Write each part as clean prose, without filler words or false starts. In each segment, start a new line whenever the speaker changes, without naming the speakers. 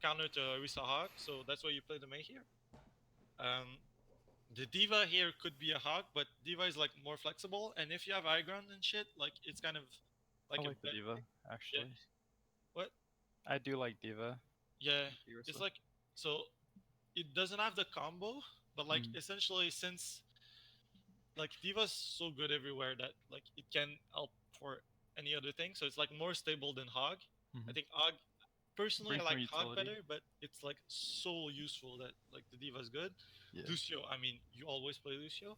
counter to Orisa Hog, so that's why you play the Mei here. The Diva here could be a Hog, but Diva is like more flexible, and if you have high ground and shit, like it's kind of
I
like a
like the Diva,
yeah.
actually.
What?
I do like Diva.
Yeah, it's
Ursa.
like so it doesn't have the combo, but like essentially since like Diva's so good everywhere that like it can help for any other thing, so it's like more stable than Hog. I think Hog personally I
Brings more
like Hog
utility.
better, but it's like so useful that like the Diva's good.
Yeah.
Lucio, I mean, you always play Lucio,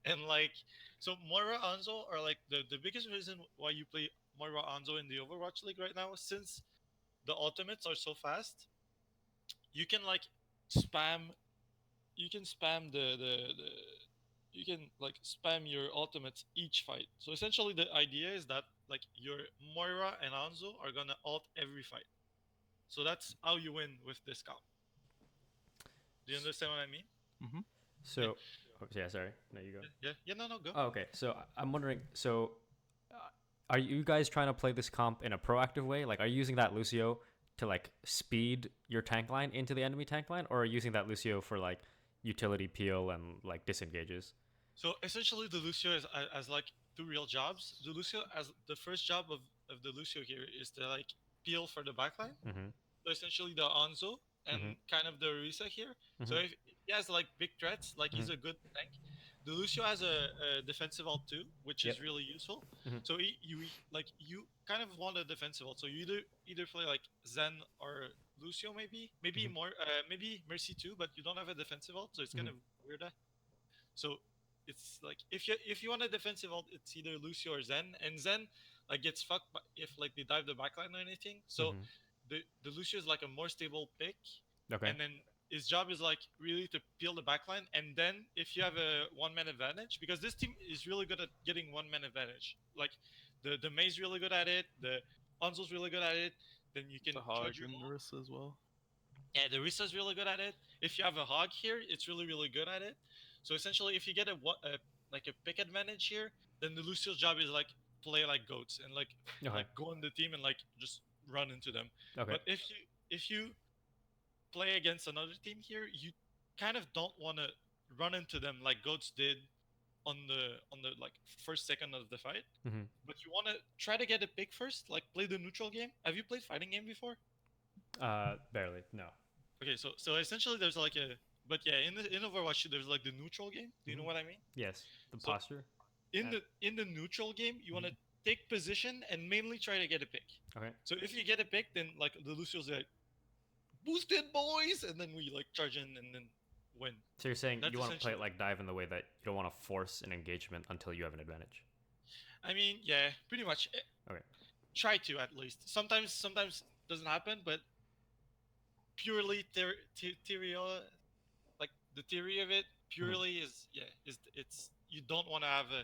and like so Moira Anzo are like the biggest reason why you play Moira Anzo in the Overwatch League right now, since the ultimates are so fast. You can like spam. You can spam the you can like spam your ultimates each fight. So essentially, the idea is that like your Moira and Anzo are gonna ult every fight. So that's how you win with this comp. Do you understand what I mean?
Mm-hmm.
Yeah,
So, yeah, sorry. No, you go.
yeah. No, go.
Oh, okay. So I'm wondering. So, are you guys trying to play this comp in a proactive way? Like, are you using that Lucio to like speed your tank line into the enemy tank line, or are you using that Lucio for like utility peel and like disengages?
So essentially, the Lucio is as like two real jobs. The Lucio as the first job of the Lucio here is to like peel for the backline.
Mm-hmm.
So essentially the Anzo
Mm-hmm.
and kind of the Orisa here. So
Mm-hmm.
if he has like big threats, like he's
Mm-hmm.
a good tank. The Lucio has a defensive ult too, which is
Yep.
really useful.
Mm-hmm.
So you kind of want a defensive ult. So you either play like Zen or Lucio maybe
Mm-hmm.
more maybe Mercy too, but you don't have a defensive ult, so it's kind
Mm-hmm.
of weird. So it's like if you want a defensive ult, it's either Lucio or Zen, and Zen like gets fucked if like they dive the backline or anything. So
Mm-hmm.
the Lucio is like a more stable pick,
Okay.
and then his job is like really to peel the backline. And then if you have a one man advantage, because this team is really good at getting one man advantage. Like the May's really good at it, the Anzo's really good at it. Then you
The
can charge
Hog
your
and
ult.
Ursa as well.
Yeah, the Risa's really good at it. If you have a Hog here, it's really good at it. So essentially, if you get a like a pick advantage here, then the Lucio's job is like play like goats and
Okay.
like go on the team and like just run into them.
Okay.
But if you play against another team here, you kind of don't want to run into them like goats did on the like first second of the fight.
Mm-hmm.
But you want to try to get a pick first, like play the neutral game. Have you played fighting game before?
Barely. No.
Okay, so essentially there's like a but yeah, in Overwatch there's like the neutral game. Do you know
Mm-hmm.
what I mean?
Yes. The
So
posture.
in
Uh,
the neutral game, you want
mhm.
to take position and mainly try to get a pick.
Okay.
So if you get a pick, then like the Lucio's like boosted boys, and then we like charge in and then win.
So you're saying
That's
you want to play it
essentially.
like dive in the way that you don't want to force an engagement until you have an advantage.
I mean, yeah, pretty much.
Okay.
Try to at least. Sometimes doesn't happen, but purely theory, like the theory of it
Mm-hmm.
purely is yeah is it's you don't want to have a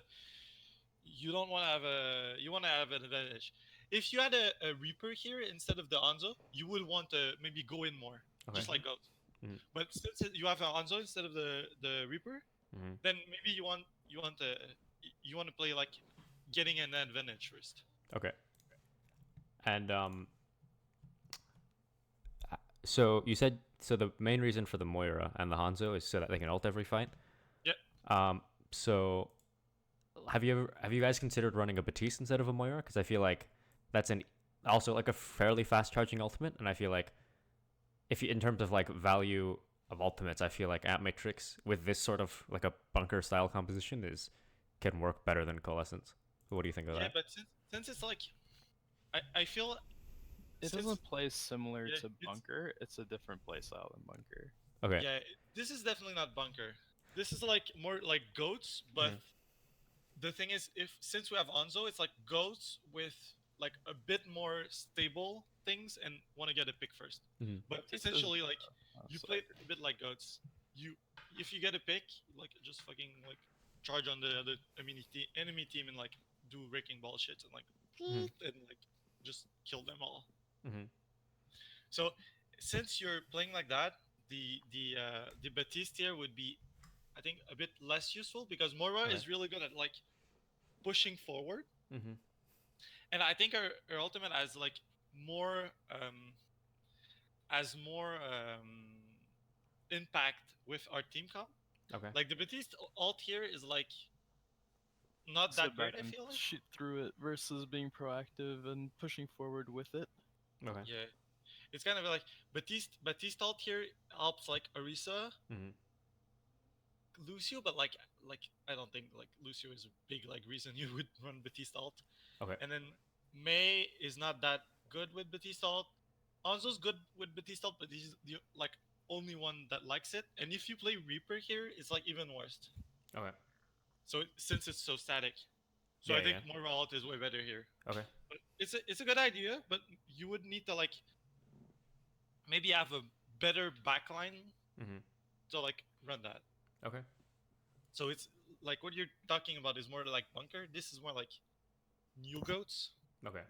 you don't want to have a you want to have an advantage. If you had a Reaper here instead of the Anzo, you would want to maybe go in more,
Okay.
just like Goat.
Mm-hmm.
But since you have an Anzo instead of the Reaper,
Mm-hmm.
then maybe you want to play like getting an advantage first.
Okay. And so you said so the main reason for the Moira and the Hanzo is so that they can ult every fight.
Yeah.
So have you guys considered running a Batiste instead of a Moira? Because I feel like that's an also like a fairly fast charging ultimate, and I feel like if you in terms of like value of ultimates, I feel like Ant Matrix with this sort of like a bunker style composition is can work better than Coalescence. What do you think of
Yeah,
that?
but since it's like I feel
It
since
doesn't play similar
yeah
to
it's
Bunker. It's a different play style than Bunker.
Okay.
yeah this is definitely not bunker. This is like more like goats, but
Mhm.
the thing is, if since we have Anzo, it's like goats with like a bit more stable things and want to get a pick first.
Mhm.
But
Batista is
essentially, like you
so I
play it
agree.
a bit like goats. You if you get a pick, like just fucking like charge on the other enemy team and like do wrecking ball shit and like
Mhm.
and like just kill them all.
Mhm.
So since you're playing like that, the Batiste here would be, I think, a bit less useful because Mora
Okay.
is really good at like pushing forward,
Mhm.
and I think her ultimate has like more. has more impact with our team comp.
Okay.
Like the Batiste alt here is like not
Sit
that
back
great. I
and
feel like.
shoot through it versus being proactive and pushing forward with it.
Okay.
Yeah, it's kind of like Batiste alt here helps like Orisa,
Mm-hmm.
Lucio, but like I don't think like Lucio is a big like reason you would run Batiste alt.
Okay.
And then May is not that good with Batiste alt. Anzo's good with Batiste alt, but he's the like only one that likes it. And if you play Reaper here, it's like even worse.
Okay.
So since it's so static, so
Yeah.
I think
Yeah.
Moira alt is way better here.
Okay.
But it's a good idea, but you would need to like maybe have a better backline
Mm-hmm.
to like run that.
Okay.
So it's like what you're talking about is more like bunker. This is more like new goats.
Okay.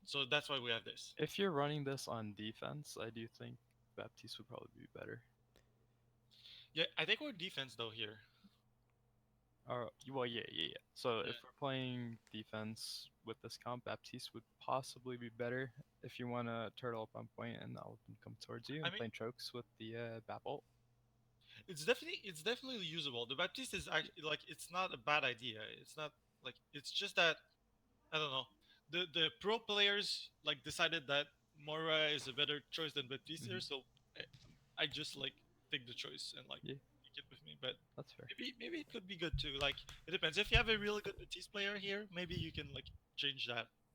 So that's why we have this.
If you're running this on defense, I do think Baptiste would probably be better.
Yeah, I think we're defense though here.
Or well, yeah. So
Yeah.
if we're playing defense with this comp, Baptiste would possibly be better if you want to turtle up on point and not let them come towards you
I
and
mean,
playing chokes with the Bap ult.
it's definitely usable. The Baptiste is actually like it's not a bad idea. It's not like it's just that I don't know. The pro players like decided that Mora is a better choice than Baptiste here,
Mhm.
so I just like take the choice and like
Yeah,
take it with me. But
that's fair.
maybe it could be good too. Like it depends. If you have a really good Baptiste player here, maybe you can like change that.